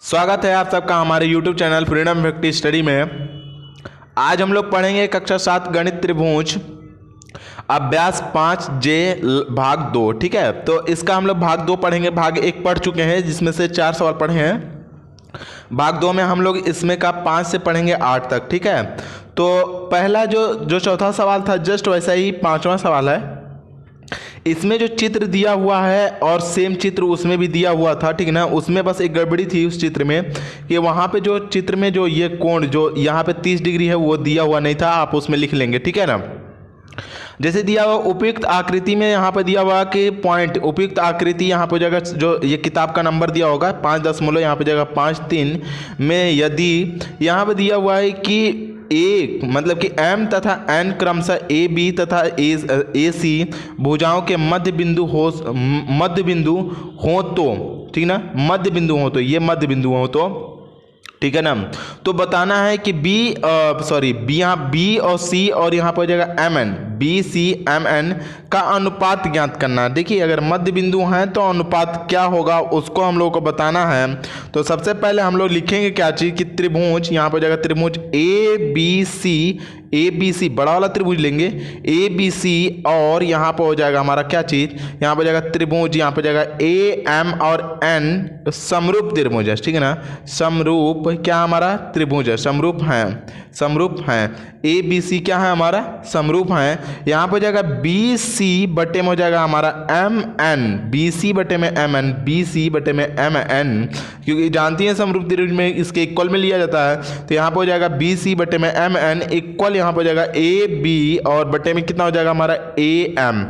स्वागत है आप सबका हमारे YouTube channel freedom factory study में। आज हम लोग पढ़ेंगे कक्षा 7 गणित त्रिभुज अभ्यास 5J भाग 2। ठीक है, तो इसका हम लोग भाग 2 पढ़ेंगे। भाग 1 पढ़ चुके हैं जिसमें से 4 सवाल पढ़े हैं। भाग 2 में हम लोग इसमें का 5 से पढ़ेंगे 8 तक। ठीक है, तो पहला जो चौथा सवाल था जस्ट वैसा ही 5वां सवाल है। इसमें जो चित्र दिया हुआ है और सेम चित्र उसमें भी दिया हुआ था, ठीक है ना। उसमें बस एक गड़बड़ी थी उस चित्र में कि वहाँ पे जो चित्र में जो ये कोण जो यहाँ पे 30 डिग्री है वो दिया हुआ नहीं था, आप उसमें लिख लेंगे। ठीक है ना, जैसे दिया हुआ उपयुक्त आकृति में यहाँ पर दिया हुआ कि पॉइंट उपयुक्त आकृति यहाँ पर जगह जो ये किताब का नंबर दिया होगा 5 यहाँ पर जगह 5-3 में यदि यहाँ पर दिया हुआ है कि एक मतलब कि M तथा N क्रमशः AB तथा AC भुजाओं के मध्य बिंदु हो तो, ठीक ना, मध्य बिंदु हो तो, ये मध्य बिंदु हो तो, ठीक है ना। तो बताना है कि B यहाँ B और C और यहाँ पर हो जाएगा MN, BCMN का अनुपात ज्ञात करना है। देखिए अगर मध्य बिंदु हैं तो अनुपात क्या होगा उसको हम लोग को बताना है। तो सबसे पहले हम लोग लिखेंगे क्या चीज़ कि त्रिभुज, यहाँ पर जाएगा त्रिभुज ABC बड़ा वाला त्रिभुज लेंगे ABC और यहाँ पर हो जाएगा हमारा क्या चीज़, यहाँ पर जाएगा त्रिभुज, यहाँ पर जाएगा AM और N समरूप त्रिभुज है। ठीक है ना, समरूप क्या हमारा त्रिभुज है, समरूप हैं। ABC क्या है हमारा समरूप है। यहाँ पर जाएगा BC बटे में हो जाएगा हमारा MN, BC बटे में MN, BC बटे में MN, क्योंकि जानती हैं समरूप त्रिभुज में इसके इक्वल में लिया जाता है। तो यहाँ पर हो जाएगा BC बटे में MN इक्वल यहाँ पर हो जाएगा AB और बटे में कितना हो जाएगा हमारा AM।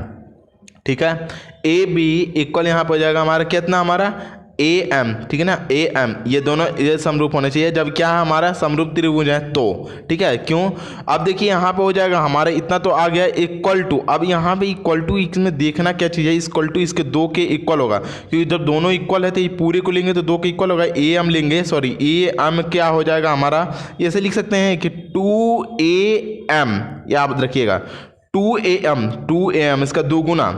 ठीक है, AB इक्वल यहाँ पर हो जाएगा हमारा कितना, हमारा AM। ठीक है ना, AM ये दोनों ये समरूप होने चाहिए जब क्या हमारा समरूप त्रिभुज है तो। ठीक है, क्यों, अब देखिए यहाँ पे हो जाएगा हमारे इतना तो आ गया इक्वल टू। अब यहाँ पे इक्वल टू इसमें देखना क्या चीज़ है, इक्वल टू इसके 2 के इक्वल होगा, क्योंकि जब दोनों इक्वल है तो ये पूरे को लेंगे तो 2 के इक्वल होगा। AM लेंगे, AM क्या हो जाएगा हमारा, ऐसे लिख सकते हैं कि 2AM, याद रखिएगा 2AM इसका 2 गुना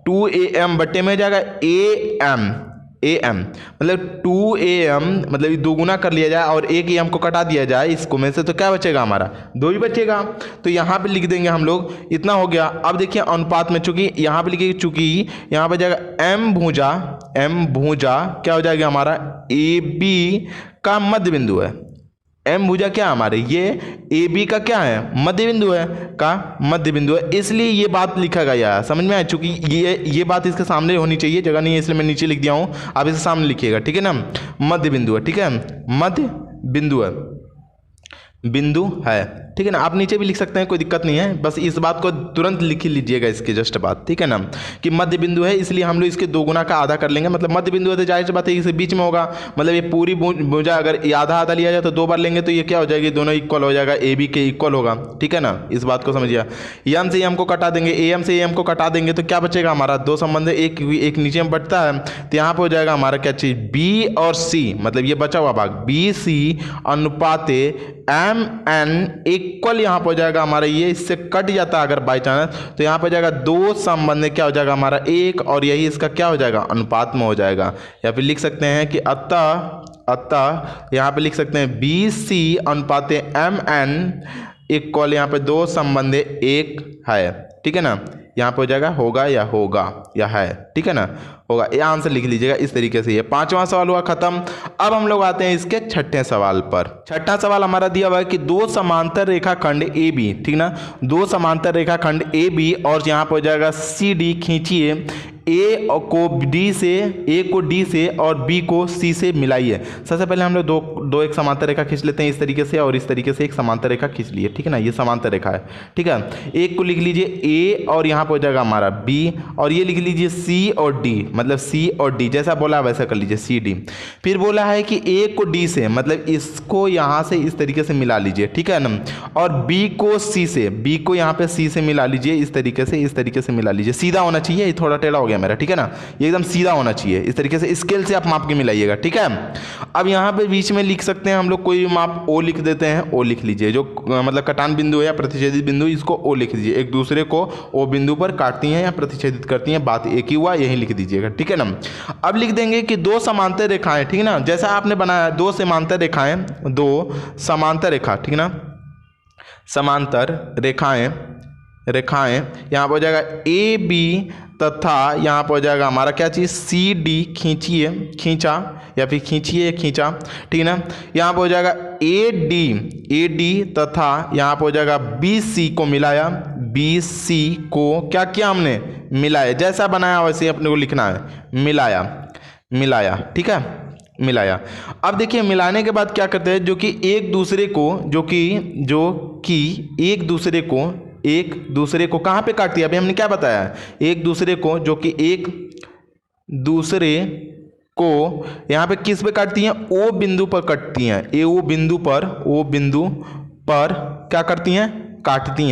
2AM बटे में जाएगा AM मतलब 2AM मतलब ये 2 गुना कर लिया जाए और 1 AM को कटा दिया जाए इसको में से, तो क्या बचेगा हमारा 2 ही बचेगा। तो यहाँ पे लिख देंगे हम लोग, इतना हो गया। अब देखिए अनुपात में चूंकि यहाँ पे लिखिए, चूंकि यहाँ पे जाएगा M भुजा क्या हो जाएगा हमारा AB का मध्य बिंदु है। M भुजा क्या हमारे, ये AB का क्या है, मध्य बिंदु है, का मध्य बिंदु है, इसलिए ये बात लिखा गया है। समझ में आया, चूंकि ये बात इसके सामने होनी चाहिए, जगह नहीं है इसलिए मैं नीचे लिख दिया हूँ, आप इसके सामने लिखिएगा। ठीक है ना, मध्य बिंदु है। ठीक है, मध्य बिंदु है। ठीक है ना, आप नीचे भी लिख सकते हैं, कोई दिक्कत नहीं है, बस इस बात को तुरंत लिख लीजिएगा इसके जस्ट बाद। ठीक है ना, कि मध्य बिंदु है इसलिए हम लोग इसके 2 गुना का आधा कर लेंगे। मतलब मध्य बिंदु है तो जाहिर सी बात है इसे बीच में होगा, मतलब ये पूरी भुजा अगर ये आधा लिया जाए तो 2 बार लेंगे तो ये क्या हो जाएगी, दोनों इक्वल हो जाएगा, AB के इक्वल होगा। ठीक है ना, इस बात को समझिए। AM से AM को कटा देंगे, AM से AM को कटा देंगे तो क्या बचेगा हमारा, 2 संबंध एक नीचे में बचता है, तो यहाँ पर हो जाएगा हमारा क्या चीज़ B और C, मतलब ये बचा हुआ भाग BC अनुपाते MN इक्वल यहाँ पर हो जाएगा हमारा, ये इससे कट जाता है अगर बाई चांस, तो यहाँ पर जाएगा 2 संबंध क्या हो जाएगा हमारा 1, और यही इसका क्या हो जाएगा अनुपात में हो जाएगा। या फिर लिख सकते हैं कि अतः यहाँ पे लिख सकते हैं BC अनुपाते MN इक्वल यहाँ पे 2 संबंध 1 है। ठीक है ना, यहाँ पे हो जाएगा होगा या है। ठीक है ना, होगा, ये आंसर लिख लीजिएगा इस तरीके से। ये 5वां सवाल हुआ खत्म। अब हम लोग आते हैं इसके 6ठे सवाल पर। 6ठा सवाल हमारा दिया हुआ है कि 2 समांतर रेखाखंड AB, ठीक ना, 2 समांतर रेखाखंड AB और यहाँ पर हो जाएगा CD खींचिए, A को D से और B को C से मिलाइए। सबसे पहले हम लोग दो एक समांतर रेखा खींच लेते हैं इस तरीके से, और इस तरीके से एक समांतर रेखा खींच लिए। ठीक है ना, ये समांतर रेखा है। ठीक है, एक को लिख लीजिए A और यहाँ पर हो जाएगा हमारा B, और ये लिख लीजिए C और D, मतलब C और D जैसा बोला वैसा कर लीजिए CD। फिर बोला है कि A को D से, मतलब इसको यहाँ से इस तरीके से मिला लीजिए। ठीक है ना, और B को C से, B को यहाँ पे C से मिला लीजिए, इस तरीके से मिला लीजिए। सीधा होना चाहिए, ये थोड़ा टेढ़ा हो गया मेरा। ठीक है ना, ये एकदम सीधा होना चाहिए, इस तरीके से स्केल से आप माप के मिलाइएगा। ठीक है, अब यहाँ पे बीच में लिख सकते हैं हम लोग, कोई माप ओ लिख देते हैं, ओ लिख लीजिए, जो मतलब कटान बिंदु है या प्रतिच्छेदित बिंदु, इसको ओ लिख लीजिए। एक दूसरे को ओ बिंदु पर काटती हैं या प्रतिच्छेदित करती हैं, बात एक ही हुआ, यही लिख दीजिएगा, ठीक है ना। अब लिख देंगे कि दो समांतर रेखाएं, ठीक है ना, जैसा आपने बनाया दो समांतर रेखाएं, दो समांतर रेखा, ठीक है ना, समांतर रेखाएं यहाँ पर हो जाएगा ए बी तथा यहाँ पर हो जाएगा हमारा क्या चीज़ सी डी, खींचिए, खींचा या फिर खींचिए, खींचा, ठीक है ना। यहाँ पर हो जाएगा ए डी तथा यहाँ पर हो जाएगा बी सी को मिलाया, बी सी को क्या किया हमने, मिलाया, जैसा बनाया वैसे अपने को लिखना है, मिलाया, ठीक है, मिलाया। अब देखिए मिलाने के बाद क्या करते हैं, जो कि एक दूसरे को कहाँ पे काटती है, अभी हमने क्या बताया, एक दूसरे को, जो कि एक दूसरे को यहाँ पे किस पे काटती हैं, ओ बिंदु पर काटती हैं, ओ बिंदु पर क्या करती हैं, काटती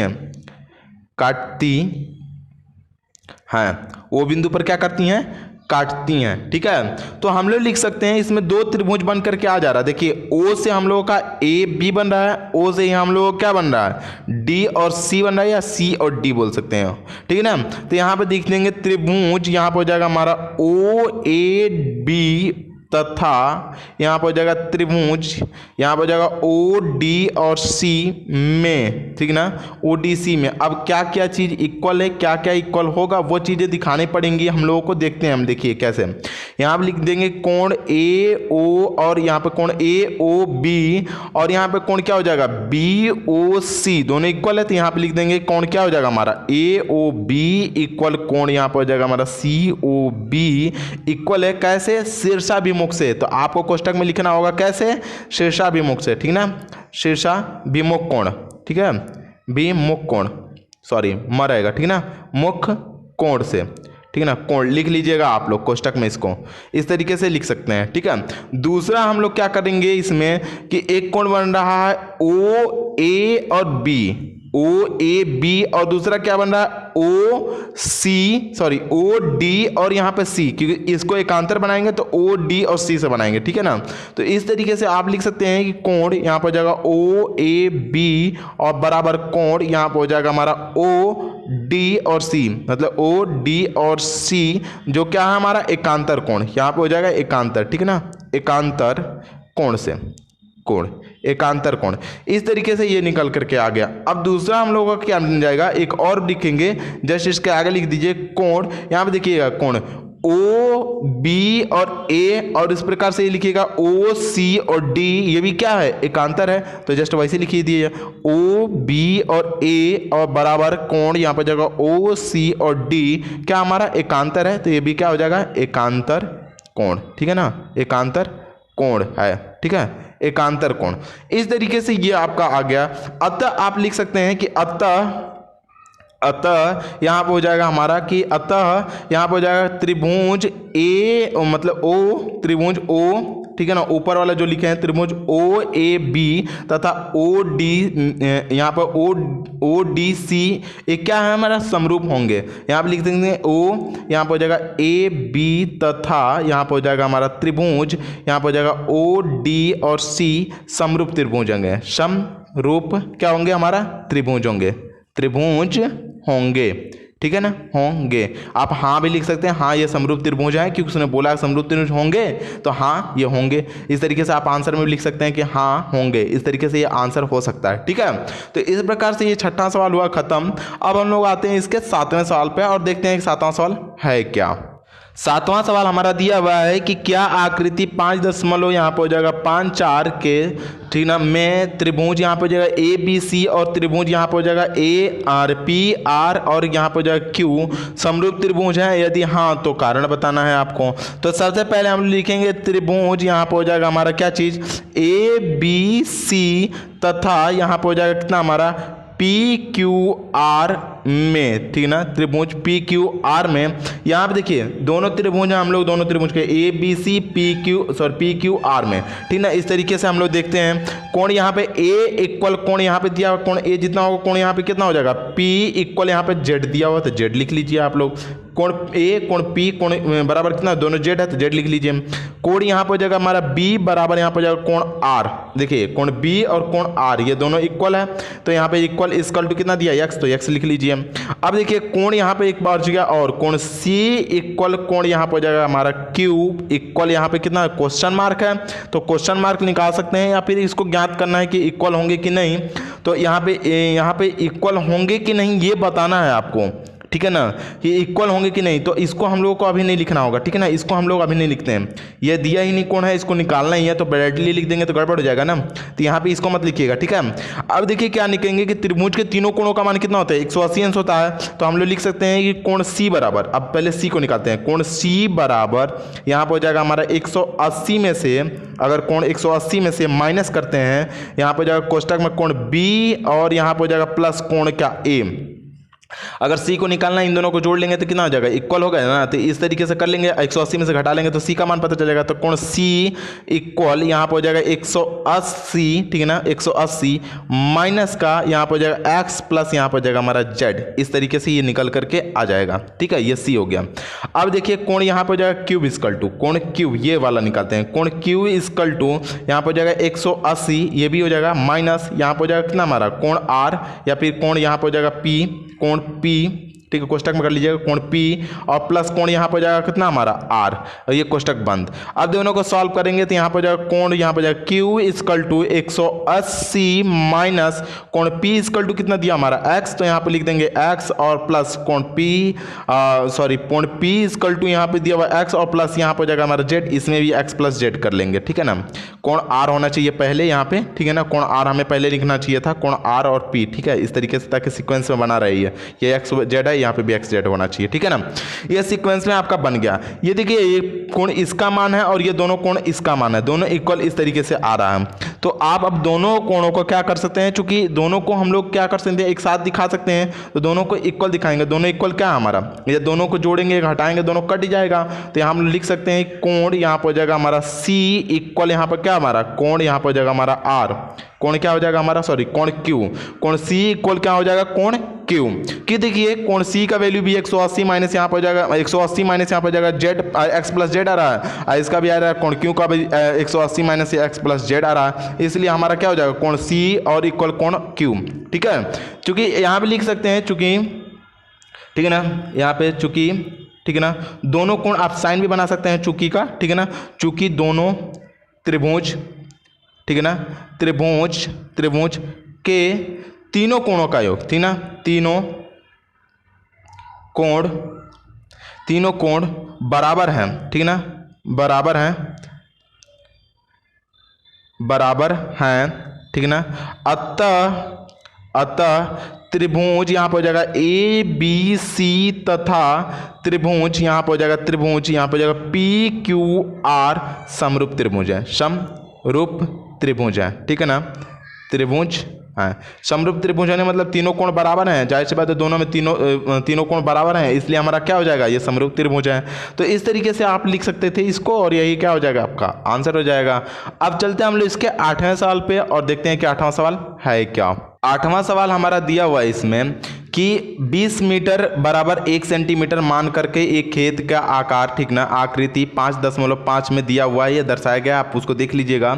हैं, ओ बिंदु पर क्या करती हैं, काटती हैं, ठीक है। तो हम लोग लिख सकते हैं इसमें दो त्रिभुज बन करके आ जा रहा है, देखिए ओ से हम लोगों का ए बी बन रहा है, ओ से हम लोगों का क्या बन रहा है, डी और सी बन रहा है, या सी और डी बोल सकते हैं, ठीक है ना। तो यहाँ पे देख लेंगे त्रिभुज, यहाँ पर हो जाएगा हमारा ओ ए बी तथा यहाँ पर हो जाएगा त्रिभुज, यहाँ पर हो जाएगा ओ डी और सी में, ठीक है ना, ओ डी सी में। अब क्या क्या चीज़ इक्वल है, क्या क्या इक्वल होगा, वो चीज़ें दिखानी पड़ेंगी हम लोगों को, देखते हैं हम, देखिए कैसे। यहाँ पर लिख देंगे कोण ए ओ, और यहाँ पे कोण ए ओ बी, और यहाँ पे कोण क्या हो जाएगा, बी ओ सी, दोनों इक्वल है, तो यहाँ पे लिख देंगे कोण क्या हो जाएगा हमारा, ए ओ बी इक्वल कोण यहाँ पर हो जाएगा हमारा सी ओ बी इक्वल है, कैसे, शीर्षाभिमुख से। तो आपको कोष्टक में लिखना होगा कैसे, शीर्षाभिमुख से, ठीक ना, शीर्षाभिमुख कोण, ठीक है, विमुख कोण, सॉरी म रहेगा, ठीक ना, मुख कोण से, ठीक है ना, कोण लिख लीजिएगा आप लोग कोष्टक में, इसको इस तरीके से लिख सकते हैं, ठीक है। दूसरा हम लोग क्या करेंगे इसमें कि एक कोण बन रहा है ओ ए और बी, ओ ए बी, और दूसरा क्या बन रहा है ओ डी और यहाँ पे सी, क्योंकि इसको एकांतर बनाएंगे तो ओ डी और सी से बनाएंगे, ठीक है ना। तो इस तरीके से आप लिख सकते हैं कि कोण यहाँ पर हो जाएगा ओ ए बी और बराबर कोण यहाँ पर हो जाएगा हमारा ओ डी और सी, मतलब ओ डी और सी जो क्या है हमारा एकांतर कोण, यहाँ पे हो जाएगा एकांतर, ठीक है ना, एकांतर कोण से, कोण, एकांतर कोण, इस तरीके से ये निकल करके आ गया। अब दूसरा हम लोगों का क्या बन जाएगा, एक और लिखेंगे, जस्ट इसके आगे लिख दीजिए कोण, यहाँ पे देखिएगा कोण ओ बी और ए, और इस प्रकार से ये लिखिएगा ओ सी और डी, ये भी क्या है, एकांतर है, तो जस्ट वैसे लिखिए दिए ओ बी और ए और बराबर कोण यहाँ पर जाएगा ओ सी और डी, क्या हमारा एकांतर है, तो ये भी क्या हो जाएगा, एकांतर कोण, ठीक है ना, एकांतर कोण है, ठीक है, एकांतर कोण। इस तरीके से ये आपका आ गया। अतः आप लिख सकते हैं कि अतः यहाँ पे हो जाएगा हमारा कि अतः यहाँ पे हो जाएगा त्रिभुज ए, मतलब ओ, त्रिभुज ओ, ठीक है ना, ऊपर वाला जो लिखे हैं त्रिभुज ओ ए बी तथा ओ डी, यहाँ पर ओ डी सी, एक क्या है हमारा समरूप होंगे, यहाँ पे लिख देंगे ओ, यहाँ पर हो जाएगा ए बी तथा यहाँ पर हो जाएगा हमारा त्रिभुज, यहाँ पर हो जाएगा ओ डी और सी समरूप त्रिभुज होंगे, समरूप क्या होंगे हमारा, त्रिभुज होंगे, त्रिभुज होंगे, ठीक है ना, होंगे। आप हाँ भी लिख सकते हैं, हाँ ये समरूप त्रिभुज है, क्योंकि उसने बोला समरूप त्रिभुज होंगे, तो हाँ ये होंगे। इस तरीके से आप आंसर में भी लिख सकते हैं कि हाँ होंगे, इस तरीके से ये आंसर हो सकता है, ठीक है। तो इस प्रकार से ये छठा सवाल हुआ खत्म। अब हम लोग आते हैं इसके सातवें सवाल पे और देखते हैं कि सातवां सवाल है क्या। सातवां सवाल हमारा दिया हुआ है कि क्या आकृति 5 यहाँ पर हो जाएगा 5 के, ठीक ना, में त्रिभुज यहाँ पर हो जाएगा ए बी सी और त्रिभुज यहाँ पर हो जाएगा ए आर पी आर और यहाँ पर हो जाएगा क्यू समरूप त्रिभुज है, यदि हाँ तो कारण बताना है आपको। तो सबसे पहले हम लिखेंगे त्रिभुज, यहाँ पर हो जाएगा हमारा क्या चीज़, ए बी सी तथा यहाँ पर हो जाएगा कितना हमारा पी क्यू आर में, ठीक ना, त्रिभुज पी क्यू आर में। यहाँ पे देखिए दोनों त्रिभुज हैं, हम लोग दोनों त्रिभुज के A B C P Q R में, ठीक ना। इस तरीके से हम लोग देखते हैं कोण यहाँ पे ए इक्वल कोण यहाँ पे दिया हुआ, कोण ए जितना होगा कोण यहाँ पे कितना हो जाएगा, पी इक्वल यहाँ पे जेड दिया हुआ, तो जेड लिख लीजिए आप लोग। कोण ए कोण पी कोण बराबर कितना, दोनों जेड है तो जेड लिख लीजिए। कोण यहाँ पर हो जाएगा हमारा बी बराबर यहाँ पर हो जाएगा कोण आर। देखिए कोण बी और कोण आर ये दोनों इक्वल है, तो यहाँ पे इक्वल इक्वल टू कितना दिया एक्स, तो एक्स लिख लीजिए। अब देखिए कोण यहाँ पे एक बार जगह और कोण सी इक्वल कोण यहाँ पर हो जाएगा हमारा क्यू इक्वल यहाँ पे कितना क्वेश्चन मार्क है, तो क्वेश्चन मार्क निकाल सकते हैं या फिर इसको ज्ञात करना है कि इक्वल होंगे कि नहीं। तो यहाँ पे इक्वल होंगे कि नहीं ये बताना है आपको, ठीक है ना, कि इक्वल होंगे कि नहीं। तो इसको हम लोगों को अभी नहीं लिखना होगा, ठीक है ना, इसको हम लोग अभी नहीं लिखते हैं, ये दिया ही नहीं कौन है, इसको निकालना ही है, तो डायरेक्टली लिख देंगे तो गड़बड़ हो जाएगा ना, तो यहाँ पे इसको मत लिखिएगा, ठीक है। अब देखिए क्या निकलेंगे कि त्रिभुज के तीनों कोणों का मान कितना होता है, 180 अंश होता है, तो हम लोग लिख सकते हैं कि कोण सी बराबर, अब पहले सी को निकालते हैं, कोण सी बराबर यहाँ पर हो जाएगा हमारा 180 में से, अगर कोण 180 में से माइनस करते हैं, यहाँ पर हो जाएगा कोष्टक में कोण बी और यहाँ पर हो जाएगा प्लस कोण क्या ए। अगर सी को निकालना इन दोनों को जोड़ लेंगे तो कितना हो जाएगा, इक्वल हो गया ना, तो इस तरीके से कर लेंगे, 180 में से घटा लेंगे तो सी का मान पता चलेगा। तो कोण सी इक्वल यहाँ पर हो जाएगा 180, ठीक है ना, 180 माइनस का यहाँ पर हो जाएगा एक्स प्लस यहाँ पर हो जाएगा हमारा जेड, इस तरीके से ये निकल करके आ जाएगा, ठीक है, ये सी हो गया। अब देखिए कोण यहाँ पर हो जाएगा क्यूब इक्वल टू, कोण क्यू ये वाला निकालते हैं, कोण क्यू इक्वल टू यहाँ पर हो जाएगा 180, ये भी हो जाएगा, माइनस यहाँ पर हो जाएगा कितना हमारा कोण आर या फिर कोण यहाँ पर हो जाएगा पी, कोण पी, ठीक है, कोष्टक में कर लीजिएगा कोण पी और प्लस कोण यहाँ पर जाएगा कितना हमारा आर, और ये कोष्टक बंद। अब दोनों को सॉल्व करेंगे तो यहाँ पर जाएगा कोण यहाँ पर जाएगा क्यू इक्वल टू 180 माइनस कोण पी इक्वल टू कितना दिया हमारा एक्स, तो यहाँ पे लिख देंगे एक्स और प्लस कोण पी कोण पी इक्वल टू यहाँ पे दिया हुआ एक्स और प्लस यहाँ पर जाएगा हमारा जेड, इसमें भी एक्स प्लस जेड कर लेंगे, ठीक है ना। कोण आर होना चाहिए पहले यहाँ पे, ठीक है ना, कोण आर हमें पहले लिखना चाहिए था, कोण आर और पी, ठीक है, इस तरीके से ताकि सीक्वेंस में बना रही है, ये एक्स जेड है, यहाँ पे भी एक्स जेड होना चाहिए, ठीक है ना। ये सीक्वेंस में आपका बन गया। ये देखिए ये कोण इसका मान है और ये दोनों कोण इसका मान है, दोनों इक्वल इस तरीके से आ रहा है। तो आप अब दोनों कोणों को क्या कर सकते हैं, चूंकि दोनों को हम लोग क्या कर सकते हैं एक साथ दिखा सकते हैं, तो दोनों को इक्वल दिखाएंगे, दोनों इक्वल क्या है हमारा, ये दोनों को जोड़ेंगे घटाएंगे दोनों कट जाएगा, तो यहाँ हम लिख सकते हैं कोण यहाँ पर हो जाएगा हमारा सी इक्वल यहाँ पर क्या हमारा कोण यहाँ पर हो जाएगा हमारा आर, कोण क्या हो जाएगा हमारा सॉरी कोण क्यू, कोण सी इक्वल क्या हो जाएगा कोण क्यू, कि देखिए कोण सी का वैल्यू भी 180 माइनस यहाँ पर हो जाएगा 180 माइनस यहाँ पर जाएगा जेड एक्स प्लस जेड आ रहा है, इसका भी आ रहा है कोण क्यू का भी 180 माइनस एक्स प्लस जेड आ रहा है, इसलिए हमारा क्या हो जाएगा कोण सी और इक्वल कोण क्यू, ठीक है। चूंकि यहाँ पे लिख सकते हैं चूंकि, ठीक है ना, यहाँ पे चूंकि, ठीक है ना, दोनों कोण आप साइन भी बना सकते हैं चूंकि का, ठीक है ना, चूंकि दोनों त्रिभुज, ठीक है ना, त्रिभुज के तीनों कोणों का योग, ठीक ना, तीनों कोण बराबर हैं, ठीक ना, बराबर हैं, ठीक ना। अतः त्रिभुज यहाँ पर हो जाएगा ए बी सी तथा त्रिभुज यहाँ पर हो जाएगा पी क्यू आर समरूप त्रिभुज है, समरूप त्रिभुज है, ठीक है ना, त्रिभुज है, समरूप त्रिभुज है मतलब तीनों कोण बराबर हैं, जाहिर सी बात है दोनों में तीनों कोण बराबर हैं, इसलिए हमारा क्या हो जाएगा ये समरूप त्रिभुज है। तो इस तरीके से आप लिख सकते थे इसको और यही क्या हो जाएगा आपका आंसर हो जाएगा। अब चलते हैं हम लोग इसके 8वें सवाल पे और देखते हैं कि 8वां सवाल है क्या। 8वां सवाल हमारा दिया हुआ है इसमें कि 20 मीटर बराबर 1 सेंटीमीटर मान करके एक खेत का आकार, ठीक ना, आकृति 5.5 में दिया हुआ है, ये दर्शाया गया, आप उसको देख लीजिएगा।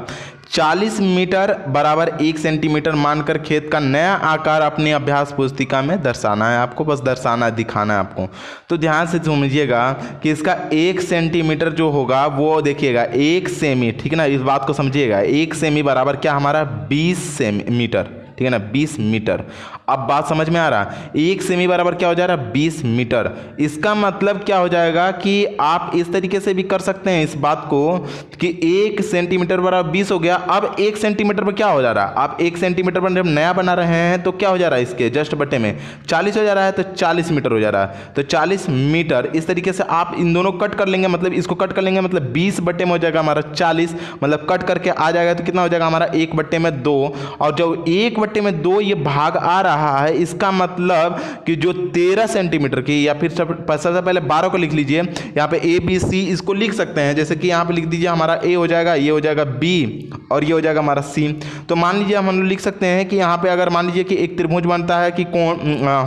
40 मीटर बराबर 1 सेंटीमीटर मानकर खेत का नया आकार अपनी अभ्यास पुस्तिका में दर्शाना है आपको, बस दर्शाना है, दिखाना है आपको। तो ध्यान से समझिएगा कि इसका 1 सेंटीमीटर जो होगा वो देखिएगा 1 सेमी, ठीक है ना, इस बात को समझिएगा, 1 सेमी बराबर क्या हमारा 20 सेंटीमीटर, ठीक है ना, 20 मीटर। अब बात समझ में आ रहा, 1 सेमी बराबर क्या हो जा रहा है 20 मीटर। इसका मतलब क्या हो जाएगा कि आप इस तरीके से भी कर सकते हैं इस बात को कि 1 सेंटीमीटर बराबर 20 हो गया। अब 1 सेंटीमीटर पर क्या हो जा रहा है, आप 1 सेंटीमीटर पर जब नया बना रहे हैं तो क्या हो जा रहा है इसके जस्ट बटे में 40 हो जा रहा है, तो 40 मीटर हो जा रहा है, तो 40 मीटर। इस तरीके से आप इन दोनों कट कर लेंगे, मतलब इसको कट कर लेंगे, मतलब 20 बटे में हो जाएगा हमारा 40, मतलब कट करके आ जाएगा तो कितना हो जाएगा हमारा 1 बटे में 2, और जो 1 1/2 ये भाग आ रहा है, इसका मतलब कि जो 13 सेंटीमीटर की, या फिर सबसे पहले 12 को लिख लीजिए, यहाँ पे ए बी सी इसको लिख सकते हैं। जैसे कि यहाँ पे लिख दीजिए हमारा ए हो जाएगा, ये हो जाएगा बी और ये हो जाएगा हमारा सी। तो मान लीजिए हम लोग लिख सकते हैं कि यहाँ पे अगर मान लीजिए कि एक त्रिभुज बनता है कि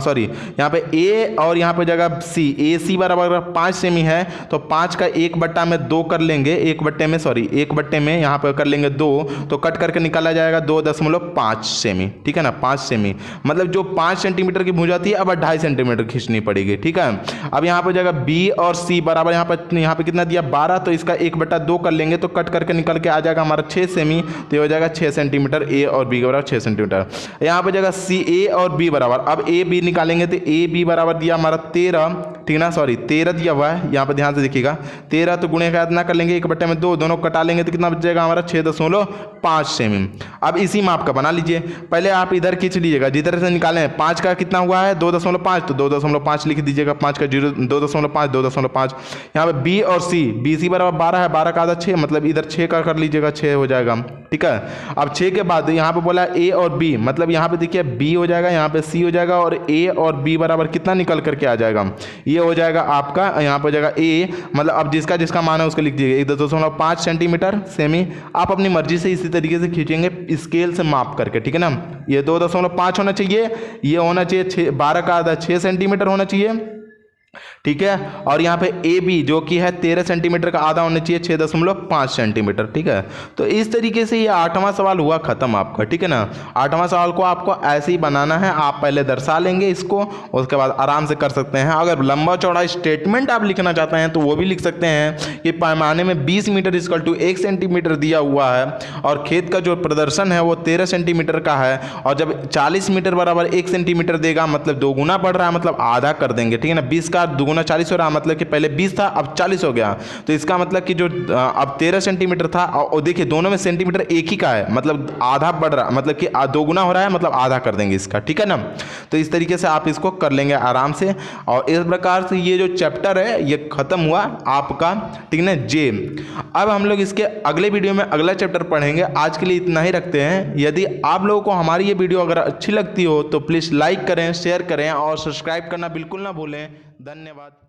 सॉरी यहाँ पे ए और यहाँ पे जाएगा सी, ए सी बराबर 5 सेमी है तो 5 का 1/2 कर लेंगे, 1/में यहाँ पे कर लेंगे 2, तो कट करके निकाला जाएगा 2.5 सेमी, ठीक है ना, 5 सेमी। मतलब जो 5 सेंटीमीटर की भुजा थी अब 2.5 सेंटीमीटर खींचनी पड़ेगी, ठीक है। अब यहाँ पे जाएगा बी और सी बराबर, यहाँ पे कितना दिया 12, तो इसका 1/2 कर लेंगे तो कट करके निकल के आ जाएगा हमारा 6 सेमी, तो ये हो जाएगा 6 सेंटीमीटर। ए और बी के बराबर 6 सेंटीमीटर। यहाँ पे जाएगा सी ए और बी बराबर, अब ए बी निकालेंगे तो ए बी बराबर दिया हमारा 13, ठीक ना, 13 दिया हुआ है, यहाँ पे ध्यान से देखिएगा 13, तो गुणे का इतना कर लेंगे 1/2, दोनों कटा लेंगे तो कितना बच जाएगा हमारा 6.5 सेमी। अब इसी माप का बना लीजिए, पहले आप इधर खींच लीजिएगा, जिधर से निकालें 5 का कितना हुआ है 2.5, तो 2.5 लिख दीजिएगा, 5 का 2.5, यहाँ पे बी और सी, बी सी बराबर 12 है, 12 का आधा 6, मतलब इधर 6 का कर लीजिएगा, 6 हो जाएगा, ठीक है। अब 6 के बाद यहाँ पे बोला ए और बी, मतलब यहाँ पे देखिए बी हो जाएगा, यहाँ पे सी हो जाएगा, और ए और बी बराबर कितना निकल करके आ जाएगा, ये हो जाएगा आपका, यहाँ पे हो जाएगा ए, मतलब अब जिसका जिसका मान है उसको लिख दीजिए 1.5 सेंटीमीटर सेमी। आप अपनी मर्जी से इसी तरीके से खींचेंगे स्केल से माप करके, ठीक है ना। ये 2.5 होना चाहिए, ये होना चाहिए 12 का आधा 6 सेंटीमीटर होना चाहिए, ठीक है। और यहाँ पे ए बी जो कि है 13 सेंटीमीटर का आधा होना चाहिए 6.5 सेंटीमीटर, ठीक है। तो इस तरीके से ये 8वां सवाल हुआ खत्म आपका, ठीक है ना। 8वां सवाल को आपको ऐसे ही बनाना है, आप पहले दर्शा लेंगे इसको, उसके बाद आराम से कर सकते हैं। अगर लंबा चौड़ा स्टेटमेंट आप लिखना चाहते हैं तो वो भी लिख सकते हैं कि पैमाने में 20 मीटर इक्वल टू 1 सेंटीमीटर दिया हुआ है और खेत का जो प्रदर्शन है वो 13 सेंटीमीटर का है, और जब 40 मीटर बराबर 1 सेंटीमीटर देगा मतलब 2 गुना बढ़ रहा है, मतलब आधा कर देंगे, ठीक है ना। 20 का 2 गुना 40 हो रहा, मतलब कि पहले 20 था अब 40 हो गया, तो इसका मतलब कि जो अब 13 सेंटीमीटर था, और देखिए दोनों में सेंटीमीटर एक ही का है, मतलब आधा बढ़ रहा, मतलब कि 2 गुना हो रहा है, मतलब आधा कर देंगे इसका, ठीक है ना। तो इस तरीके से आप इसको कर लेंगे आराम से, और इस प्रकार से ये जो चैप्टर है ये खत्म हुआ आपका, ठीक है ना जे। अब हम लोग इसके अगले वीडियो में अगला चैप्टर पढ़ेंगे। आज के लिए इतना ही रखते हैं। यदि आप लोगों को हमारी ये वीडियो अगर अच्छी लगती हो तो प्लीज़ लाइक करें, शेयर करें और सब्सक्राइब करना बिल्कुल ना भूलें। धन्यवाद।